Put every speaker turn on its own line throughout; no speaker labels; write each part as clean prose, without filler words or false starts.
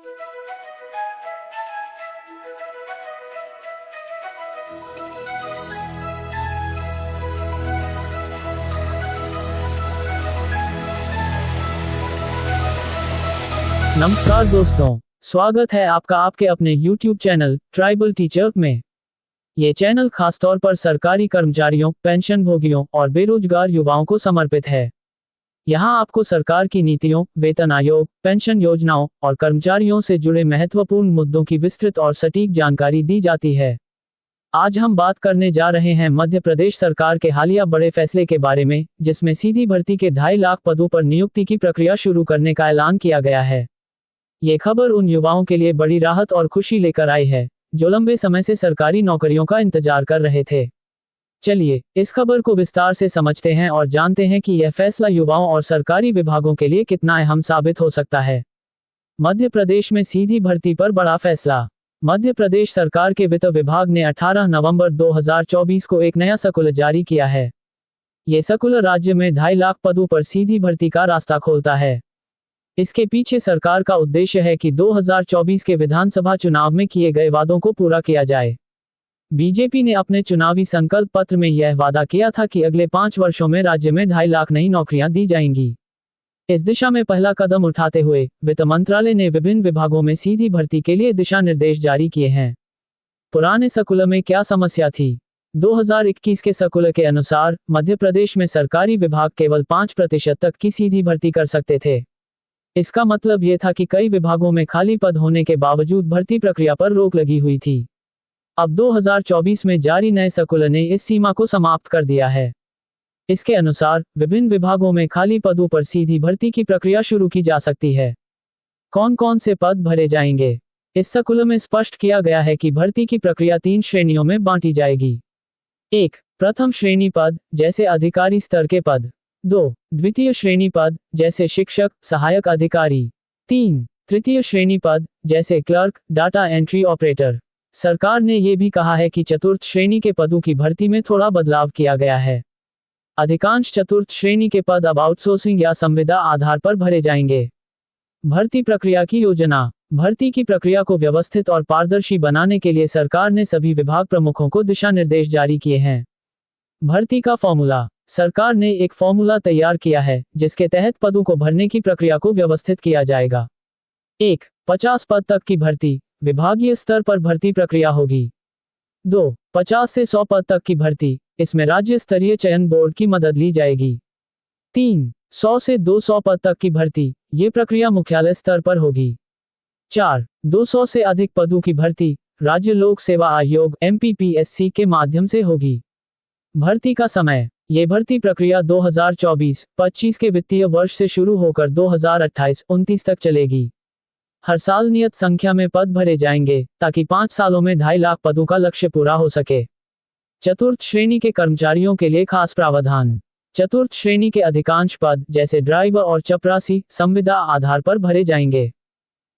नमस्कार दोस्तों, स्वागत है आपका आपके अपने YouTube चैनल ट्राइबल टीचर में। ये चैनल खासतौर पर सरकारी कर्मचारियों, पेंशन भोगियों और बेरोजगार युवाओं को समर्पित है। यहाँ आपको सरकार की नीतियों, वेतन आयोग, पेंशन योजनाओं और कर्मचारियों से जुड़े महत्वपूर्ण मुद्दों की विस्तृत और सटीक जानकारी दी जाती है। आज हम बात करने जा रहे हैं मध्य प्रदेश सरकार के हालिया बड़े फैसले के बारे में, जिसमें सीधी भर्ती के 2.5 लाख पदों पर नियुक्ति की प्रक्रिया शुरू करने का ऐलान किया गया है। ये खबर उन युवाओं के लिए बड़ी राहत और खुशी लेकर आई है, जो लंबे समय से सरकारी नौकरियों का इंतजार कर रहे थे। चलिए, इस खबर को विस्तार से समझते हैं और जानते हैं कि यह फैसला युवाओं और सरकारी विभागों के लिए कितना अहम साबित हो सकता है। मध्य प्रदेश में सीधी भर्ती पर बड़ा फैसला। मध्य प्रदेश सरकार के वित्त विभाग ने 18 नवंबर 2024 को एक नया सर्कुलर जारी किया है। ये सर्कुलर राज्य में 2.5 लाख पदों पर सीधी भर्ती का रास्ता खोलता है। इसके पीछे सरकार का उद्देश्य है कि 2024 के विधानसभा चुनाव में किए गए वादों को पूरा किया जाए। बीजेपी ने अपने चुनावी संकल्प पत्र में यह वादा किया था कि अगले 5 वर्षों में राज्य में 2.5 लाख नई नौकरियां दी जाएंगी। इस दिशा में पहला कदम उठाते हुए वित्त मंत्रालय ने विभिन्न विभागों में सीधी भर्ती के लिए दिशा निर्देश जारी किए हैं। पुराने सर्कुलर में क्या समस्या थी? 2021 के सर्कुलर के अनुसार मध्य प्रदेश में सरकारी विभाग केवल 5% तक की सीधी भर्ती कर सकते थे। इसका मतलब ये था कि कई विभागों में खाली पद होने के बावजूद भर्ती प्रक्रिया पर रोक लगी हुई थी। अब 2024 में जारी नए सर्कुलर ने इस सीमा को समाप्त कर दिया है। इसके अनुसार विभिन्न विभागों में खाली पदों पर सीधी भर्ती की प्रक्रिया शुरू की जा सकती है। कौन कौन से पद भरे जाएंगे? इस सर्कुलर में स्पष्ट किया गया है कि भर्ती की प्रक्रिया 3 श्रेणियों में बांटी जाएगी। 1. प्रथम श्रेणी पद, जैसे अधिकारी स्तर के पद। 2. द्वितीय श्रेणी पद, जैसे शिक्षक, सहायक अधिकारी। 3. तृतीय श्रेणी पद, जैसे क्लर्क, डाटा एंट्री ऑपरेटर। सरकार ने यह भी कहा है कि चतुर्थ श्रेणी के पदों की भर्ती में थोड़ा बदलाव किया गया है। अधिकांश चतुर्थ श्रेणी के पद अब आउटसोर्सिंग या संविदा आधार पर भरे जाएंगे। भर्ती प्रक्रिया की योजना। भर्ती की प्रक्रिया को व्यवस्थित और पारदर्शी बनाने के लिए सरकार ने सभी विभाग प्रमुखों को दिशा निर्देश जारी किए हैं। भर्ती का फॉर्मूला। सरकार ने एक फॉर्मूला तैयार किया है, जिसके तहत पदों को भरने की प्रक्रिया को व्यवस्थित किया जाएगा। 1. 50 पद तक की भर्ती, विभागीय स्तर पर भर्ती प्रक्रिया होगी। 2. 50 से 100 पद तक की भर्ती, इसमें राज्य स्तरीय चयन बोर्ड की मदद ली जाएगी। 3. 100 से 200 पद तक की भर्ती, ये प्रक्रिया मुख्यालय स्तर पर होगी। 4. 200 से अधिक पदों की भर्ती, राज्य लोक सेवा आयोग MPPSC के माध्यम से होगी। भर्ती का समय। ये भर्ती प्रक्रिया 2024-25 के वित्तीय वर्ष से शुरू होकर 2028-29 तक चलेगी। हर साल नियत संख्या में पद भरे जाएंगे, ताकि 5 सालों में 2.5 लाख पदों का लक्ष्य पूरा हो सके। चतुर्थ श्रेणी के कर्मचारियों के लिए खास प्रावधान। चतुर्थ श्रेणी के अधिकांश पद, जैसे ड्राइवर और चपरासी, संविदा आधार पर भरे जाएंगे।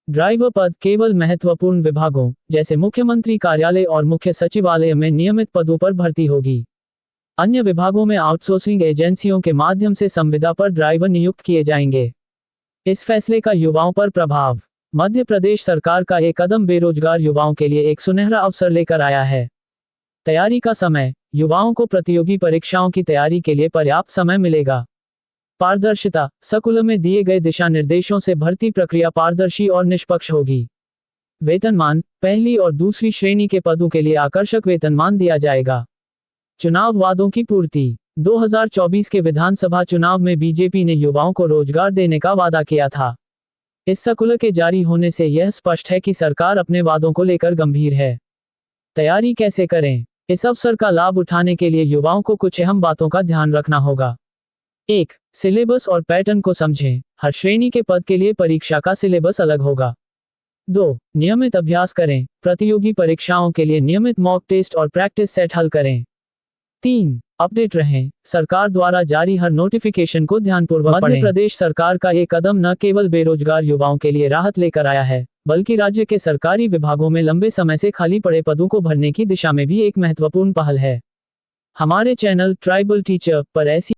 ड्राइवर पद केवल महत्वपूर्ण विभागों, जैसे मुख्यमंत्री कार्यालय और मुख्य सचिवालय में नियमित पदों पर भर्ती होगी। अन्य विभागों में आउटसोर्सिंग एजेंसियों के माध्यम से संविदा पर ड्राइवर नियुक्त किए जाएंगे। इस फैसले का युवाओं पर प्रभाव। मध्य प्रदेश सरकार का एक कदम बेरोजगार युवाओं के लिए एक सुनहरा अवसर लेकर आया है। तैयारी का समय। युवाओं को प्रतियोगी परीक्षाओं की तैयारी के लिए पर्याप्त समय मिलेगा। पारदर्शिता। सर्कुलर में दिए गए दिशा निर्देशों से भर्ती प्रक्रिया पारदर्शी और निष्पक्ष होगी। वेतनमान। पहली और दूसरी श्रेणी के पदों के लिए आकर्षक वेतनमान दिया जाएगा। चुनाव वादों की पूर्ति। 2024 के विधानसभा चुनाव में बीजेपी ने युवाओं को रोजगार देने का वादा किया था। इस सर्कुलर के जारी होने से यह स्पष्ट है कि सरकार अपने वादों को लेकर गंभीर है। तैयारी कैसे करें? इस अवसर का लाभ उठाने के लिए युवाओं को कुछ अहम बातों का ध्यान रखना होगा। 1. सिलेबस और पैटर्न को समझें। हर श्रेणी के पद के लिए परीक्षा का सिलेबस अलग होगा। 2. नियमित अभ्यास करें। प्रतियोगी परीक्षाओं के लिए नियमित मॉक टेस्ट और प्रैक्टिस सेट हल करें। 3. अपडेट रहें। सरकार द्वारा जारी हर नोटिफिकेशन को ध्यानपूर्वक पढ़ें। मध्य प्रदेश सरकार का ये कदम न केवल बेरोजगार युवाओं के लिए राहत लेकर आया है, बल्कि राज्य के सरकारी विभागों में लंबे समय से खाली पड़े पदों को भरने की दिशा में भी एक महत्वपूर्ण पहल है। हमारे चैनल ट्राइबल टीचर पर ऐसी